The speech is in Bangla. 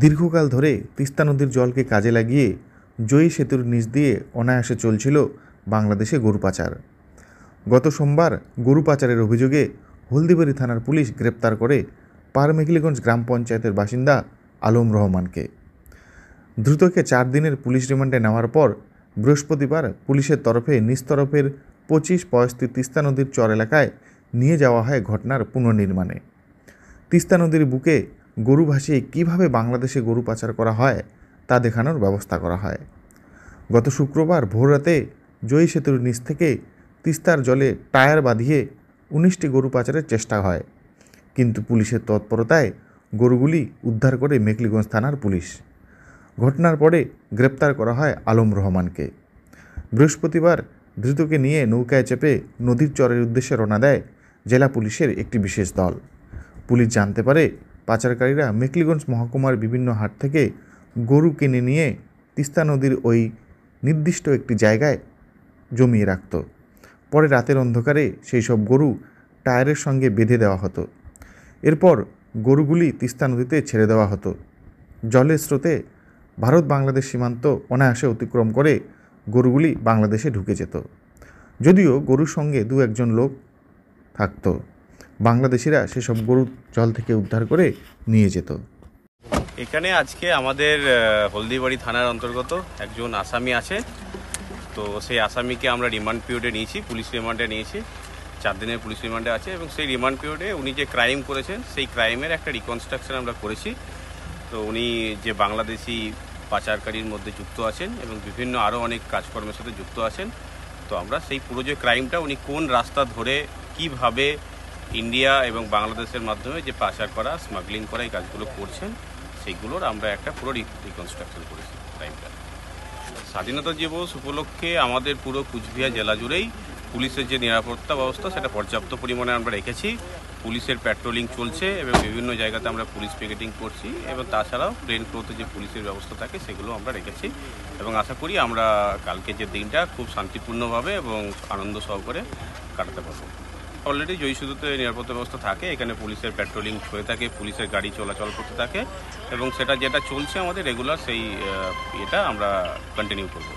দীর্ঘকাল ধরে তিস্তা নদীর জলকে কাজে লাগিয়ে জয়ী সেতুর নিচ দিয়ে অনায়াসে চলছিল বাংলাদেশে গরু পাচার। গত সোমবার গরু পাচারের অভিযোগে হলদিবাড়ি থানার পুলিশ গ্রেপ্তার করে পারমেঘলিগঞ্জ গ্রাম পঞ্চায়েতের বাসিন্দা আলম রহমানকে। দ্রুতকে 4 দিনের পুলিশ রিমান্ডে নেওয়ার পর বৃহস্পতিবার পুলিশের তরফে নিজ তরফের 25-65 তিস্তা নদীর চর এলাকায় নিয়ে যাওয়া হয় ঘটনার পুনর্নির্মাণে। তিস্তা নদীর বুকে গরু ভাসিয়ে কীভাবে বাংলাদেশে গরু পাচার করা হয় তা দেখানোর ব্যবস্থা করা হয়। গত শুক্রবার ভোররাতে জয়ী সেতুর নিচ থেকে তিস্তার জলে টায়ার বাঁধিয়ে 19টি গরু পাচারের চেষ্টা হয়, কিন্তু পুলিশের তৎপরতায় গরুগুলি উদ্ধার করে মেঘলিগঞ্জ থানার পুলিশ। ঘটনার পরে গ্রেপ্তার করা হয় আলম রহমানকে। বৃহস্পতিবার ধৃতকে নিয়ে নৌকায় চেপে নদীর চরের উদ্দেশ্যে রওনা দেয় জেলা পুলিশের একটি বিশেষ দল। পুলিশ জানতে পারে পাচারকারীরা মেঘলিগঞ্জ মহকুমার বিভিন্ন হাট থেকে গরু কিনে নিয়ে তিস্তা নদীর ওই নির্দিষ্ট একটি জায়গায় জমিয়ে রাখত। পরে রাতের অন্ধকারে সেই সব গরু টায়ারের সঙ্গে বেঁধে দেওয়া হতো। এরপর গরুগুলি তিস্তা নদীতে ছেড়ে দেওয়া হতো। জলের স্রোতে ভারত বাংলাদেশ সীমান্ত অনায়াসে অতিক্রম করে গরুগুলি বাংলাদেশে ঢুকে যেত। যদিও গরুর সঙ্গে 2-1 লোক থাকত, বাংলাদেশিরা সেসব গরু জল থেকে উদ্ধার করে নিয়ে যেত। এখানে আজকে আমাদের হলদিবাড়ি থানার অন্তর্গত একজন আসামি আছে, তো সেই আসামিকে আমরা রিমান্ড পিরিয়ডে নিয়েছি, পুলিশ রিমান্ডে নিয়েছি। 4 দিনের পুলিশ রিমান্ডে আছে এবং সেই রিমান্ড পিরিয়ডে উনি যে ক্রাইম করেছেন সেই ক্রাইমের একটা রিকনস্ট্রাকশন আমরা করেছি। তো উনি যে বাংলাদেশি পাচারকারীর মধ্যে যুক্ত আছেন এবং বিভিন্ন আরও অনেক কাজকর্মের সাথে যুক্ত আছেন। তো আমরা সেই পুরো যে ক্রাইমটা উনি কোন রাস্তা ধরে কিভাবে ইন্ডিয়া এবং বাংলাদেশের মাধ্যমে যে পাচার করা, স্মাগলিং করা এই কাজগুলো করছেন সেইগুলোর আমরা একটা পুরো রিকনস্ট্রাকশন করেছি ক্রাইমটা। স্বাধীনতা দিবস উপলক্ষে আমাদের পুরো কুচবিহার জেলা জুড়েই পুলিশের যে নিরাপত্তা ব্যবস্থা সেটা পর্যাপ্ত পরিমাণে আমরা রেখেছি। পুলিশের প্যাট্রোলিং চলছে এবং বিভিন্ন জায়গাতে আমরা পুলিশ পিকেটিং করছি এবং তাছাড়াও প্লেন ফ্লোতে যে পুলিশের ব্যবস্থা থাকে সেগুলো আমরা রেখেছি এবং আশা করি আমরা কালকে যে দিনটা খুব শান্তিপূর্ণভাবে এবং আনন্দ সহকারে কাটাতে পারবো। অলরেডি জয়ী সেতুতে নিরাপত্তা ব্যবস্থা থাকে, এখানে পুলিশের প্যাট্রোলিং হয়ে থাকে, পুলিশের গাড়ি চলাচল করতে থাকে এবং সেটা যেটা চলছে আমাদের রেগুলার সেই এটা আমরা কন্টিনিউ করব।